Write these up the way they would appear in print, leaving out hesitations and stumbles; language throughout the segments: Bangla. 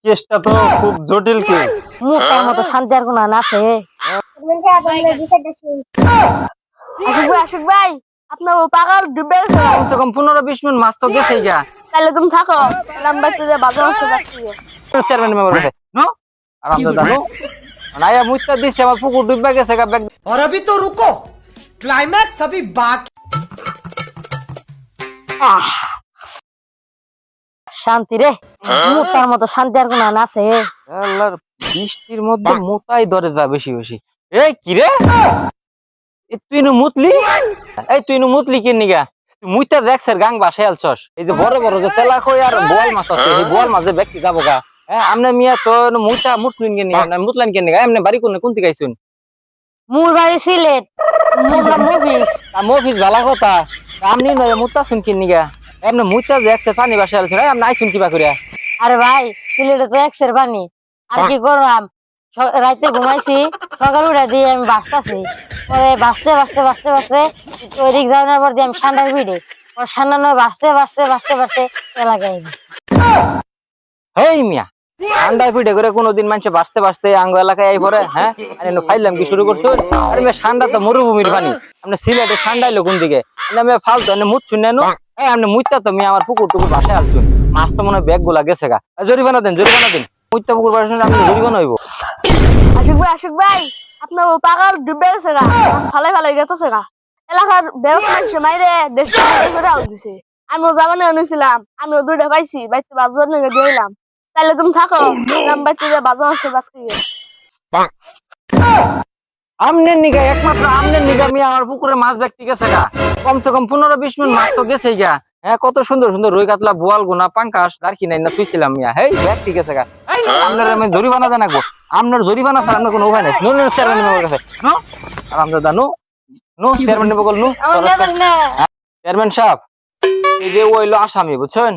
কেসটা তো খুব জটিল কেস। মুখটার মতো শান্তি আর কোনো আছে? আশিক ভাই আপনার ও পাগল ডুবে গেছে। কমসে কম 15-20 মিনিট মাছ তো গেছেই গা। তাহলে তুমি থাকো, বাচ্চাদের বাজার মাসে যাচ্ছি। চেয়ারম্যান মেম্বার বলে নো আরামদাদা নো নাইয়া মুইতা দিছে আমার পুকুর ডুববে গেছে গা ব্যাগ। और अभी तो रुको, क्लाइमैक्स अभी बाकी। শান্তি রে, মুখটার মতো শান্তি আর কোনো আছে? আল্লাহর বৃষ্টির মধ্যে মোতাই ধরে যা বেশি বেশি। এই কি রে তুই নু মুতলি? এই তুই নু মুতলি কি নিগা? তুই মুইতা দেখছের গাং বাসায় আলছস। এই যে বড় বড় যে তেলা কই আর বোয়াল মাছ আছে এই বোয়াল মাছে ব্যক্তি যাবো গা। হ্যাঁ আমনে মিয়া তো মুইতা মুসলিম কে নিগা না মুতলান কে নিগা এমনি বাড়ি কোন কোন থেকে আইছুন? মুর বাড়ি সিলেট, মোর নাম মফিস। মফিস ভালো কথা আমনি নয় মুতা শুন কি নিগা এমনি মুইতা দেখছে পানি বাসায় আলছস এমনি আইছুন কিবা করিয়া? আরে ভাই সিলেটে তো একশের পানি, আর কি করলাম রাতে ঘুমাইছি, সকাল উঠে দিয়ে আমি বাঁচতেছি, পরে বাঁচতে বাঁচতে বাঁচতে বাঁচতে তৈরি যাওয়ার পর দিয়ে আমি ঠান্ডার ভিড়ে পরে ঠান্ডা নয় বাঁচতে বাঁচতে বাঁচতে বাঁচতে এলাকায় গেছি। হেই মিয়া ঠান্ডা পিঠে করে কোনোদিন মানুষ বাঁচতে বাঁচতে আঙ্গ এলাকায় আই পরে। হ্যাঁ আরে ফাইলাম কি শুরু করছো? আরে মেয়ে ঠান্ডা তো মরুভূমির পানি, আপনি সিলেটে ঠান্ডাইলো কোন দিকে? আমি ফালতু এনে মুত শুনে নো আপনি মুইতা তো মিয়া আমার পুকুর টুকুর বাসায় আলছুন মাছ তো মনে হয় ব্যাগ গুলা গেছে গা। জরিমানা দেন জরিমানা দিন মুইতা পুকুর বাসায় আপনি জরিমানা হইব। আশিক ভাই আপনার ও পাগল ডুবে গেছে গা, মাছ ফালাই ফালাই গেছে গা, এলাকার বেরোক মানুষ মাইরে দেশ করে আউট দিছে। আমিও জামানে এনেছিলাম, আমিও দুইটা পাইছি, বাইতে বাজার নিয়ে দিলাম। তাহলে তুমি থাকো, বাইতে বাজার আছে বাদ খেয়ে। আমনের নিগা একমাত্র আমনের নিগা মিয়া আমার পুকুরে মাছ ব্যক্তি গেছে গা। কমসে কম 15-20 মিনিট মাছ তো গেছেই গা। হ্যাঁ কত সুন্দর সুন্দর রুই কাতলা বোয়াল গুনা পাঙ্কাশ আর কি নাই না থুইছিলাম মিয়া। হেই ব্যক্তি গেছে গা। আপনার আমি জরিমানা জানাবো, আপনার জরিমানা ছাড়া আপনার কোনো উপায় নাই। নো নো চেয়ারম্যান মেম্বার কাছে নো আরামদাদা no no chairman member no. Chairman সাহেব এই যে ওইলো আসামি বুঝছেন,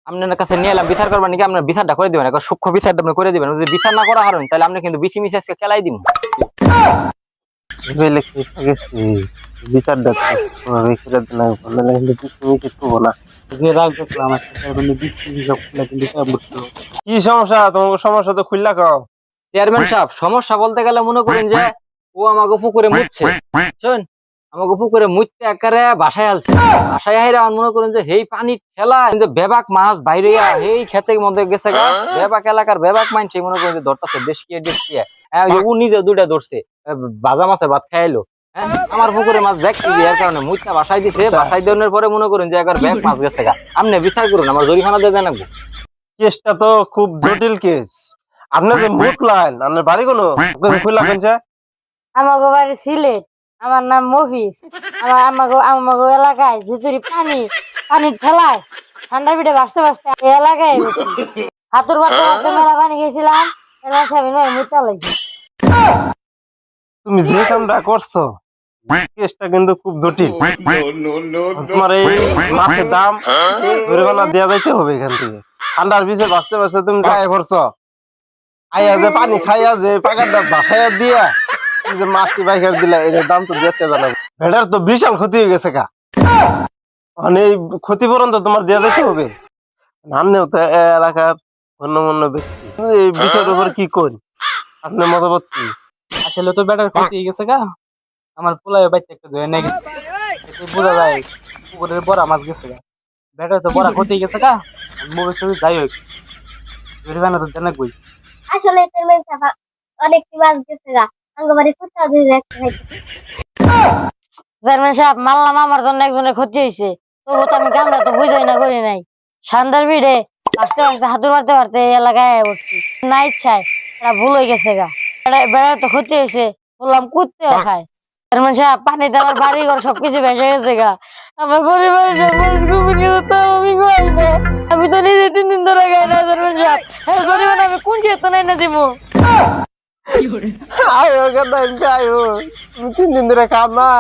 আপনার কাছে নিয়ে এলাম বিচার করবার নাকি আপনার বিচারটা করে দিবেন, একটা সূক্ষ্ম বিচারটা আপনি করে দিবেন। যদি বিচার না করা হারুন তাহলে আপনি কিন্তু বিসি মিসি আজকে খেলাই দিব। ভেবে লিখে গেছি বিচারটা ভাবে করে দিলাম বলে কিন্তু তুমি কিছু বলা যে রাগ দেখলাম একটা বলে বিসি সব খুলে কিন্তু সব বুঝছো। কি সমস্যা? তোমার সমস্যা তো খুললা কও। চেয়ারম্যান সাহেব সমস্যা বলতে গেলে মনে করেন যে ও আমাকে পুকুরে মুতছে বুঝছেন, আমাকে পুকুরে মুততে একারে বাসায় আলছে। বাসায় আইরা মনে করেন যে হেই পানি ঠেলা যে বেবাক মাছ বাইরে হেই খেতের মধ্যে গেছে গা। বেবাক এলাকার বেবাক মাইন সেই মনে করেন যে ধরতেছে দেশকিয়ে দেশকিয়ে। হ্যাঁ ও নিজে দুইটা ধরছে ভাজা মাছের ভাত খাইলো। হ্যাঁ আমার পুকুরে মাছ ব্যাগ এর কারণে মুতটা বাসায় দিছে, বাসায় দেওয়ার পরে মনে করেন যে একবার ব্যাগ মাছ গেছে গা। আপনি বিচার করুন আমার জরিমানা দিয়ে দেন। কেসটা তো খুব জটিল কেস। আপনি যে মুতলান আপনার বাড়ি কোনো খুললা কোনছে? আমাকে বাড়ি সিলেট, আমার নাম মফিস। আমাকে এলাকায় যেতুরি পানির ঠেলায় ঠান্ডার পিঠে বাঁচতে বাঁচতে এই এলাকায় গেছি। হাতুর বাড়তে বাড়তে মেলা পানি গেছিলাম, এর মাসে আমি নয় মুতা লাগছি। তুমি যে কামটা করছো কেসটা কিন্তু খুব জটিল। তোমার এই মাছের দাম জরিমানা দেওয়া যাইতে হবে এখান থেকে। ঠান্ডার বিষে বাঁচতে বাঁচতে তুমি গায়ে পড়ছো, আইয়া যে পানি খাইয়া যে পাকাটা বাসায় দিয়া তুমি যে মাছটি বাইকার দিলা এর দাম তো দেখতে জানাবো। ভেড়ার তো বিশাল ক্ষতি হয়ে গেছে গা, মানে এই ক্ষতিপূরণ তো তোমার দেওয়া যাইতে হবে। নামনেও তো এলাকার গণ্যমান্য ব্যক্তি, এই বিষয়ের উপর কি কোন আপনার মতামত কি? আসলে তো ব্যাটার ক্ষতি হয়ে গেছে গা, আমার পোলায় বাইতে একটা ধরে নিয়ে গেছে, এতে বোঝা যায় পুকুরের বড়া মাছ গেছে গা। ব্যাটার তো বড়া ক্ষতি হয়ে গেছে গা, মোবাইল ছবি যাই হোক জরিমানা তো দেন বই। আসলে অনেকটি মাছ গেছে গা, আঙ্গবাড়ি কোথাও দিয়ে রাখতে হয়। চেয়ারম্যান সাহেব মানলাম আমার জন্য একজনের ক্ষতি হয়েছে, তবু তো আমি কামরা তো বুঝাই না করি নাই। ঠান্ডার ভিড়ে বাঁচতে বাঁচতে হাতুর মারতে মারতে এই এলাকায় বসছি না ইচ্ছায়, এটা ভুল হয়ে গেছে গা। বেড়ার তো ক্ষতি হয়েছে বললাম কুত্তে খায়। চেয়ারম্যান সাহেব পানিতে আমার বাড়ি ঘর সবকিছু ভেসে গেছে গা, আমার পরিবারের আমি তো নিজে 3 দিন ধরে গাই না। চেয়ারম্যান সাহেব জরিমানা আমি কোন যেত নাই না দিব। আয়ো গাদাই আয়ো, তুমি 3 দিন ধরে খাও না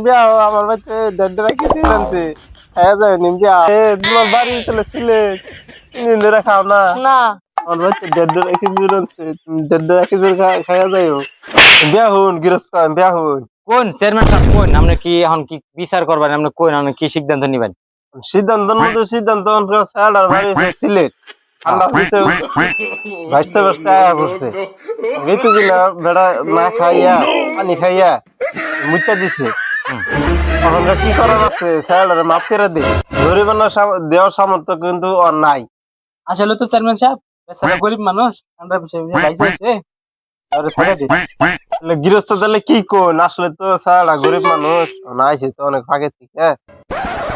বিয়া আমার বাচ্চা দেড় রাখি দিলামছে খাইয়া যায় নি বিয়া তোমার বাড়ি চলে সিলেট 3 দিন ধরে খাও না। না আমার বাচ্চা দেড় রাখি দিলামছে তুমি দেড় রাখি খাইয়া যাইও। বিয়া হন গৃহস্থ বিয়া হন কোন চেয়ারম্যান সাহেব কোন আপনি কি এখন কি বিচার করবেন, আপনি কোন আপনি কি সিদ্ধান্ত নিবেন? সিদ্ধান্ত মতো সিদ্ধান্ত ছাড়ার বাড়ি সিলেট ঠান্ডার পিছে ভাসতে ভাসতে আয়া করছে গেতু কিনা বেড়া না খাইয়া পানি খাইয়া মুইতা দিছে এখন যে কি করার আছে স্যালারে মাফ করে দে জরিমানা দেওয়ার সামর্থ্য কিন্তু ওর নাই। আসলে তো চেয়ারম্যান সাহেব বেচারা গরিব মানুষ ঠান্ডার বিষয় বাইসে আছে আর ছাড়া দিন। তাহলে গৃহস্থ দিলে কি কোন আসলে তো স্যালারা গরিব মানুষ নাইছে তো অনেক আগে থেকে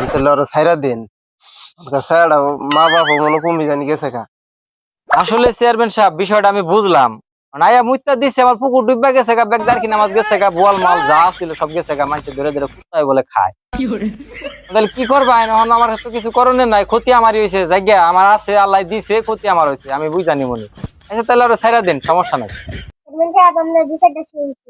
তাহলে ওরা ছাইরা দিন স্যালারা মা বাবা মনে কমে জানি গেছে কা। আসলে চেয়ারম্যান সাহেব বিষয়টা আমি বুঝলাম নাইয়া মুইতা দিছে আমার পুকুর ডুববা গেছে গা বেগদার কিনা মাছ গেছে গা বোয়াল মাল যা ছিল সব গেছে গা মানুষ ধরে ধরে কুত্তায় বলে খায় তাহলে কি করবা এখন আমার তো কিছু করণের নাই ক্ষতি আমারই হয়েছে জায়গা আমার আছে আল্লাহ দিছে ক্ষতি আমার হয়েছে আমি বুঝানি মনে আচ্ছা তাহলে ওরা ছাইরা দিন সমস্যা নাই চেয়ারম্যান সাহেব আমরা বিচারটা শুনছি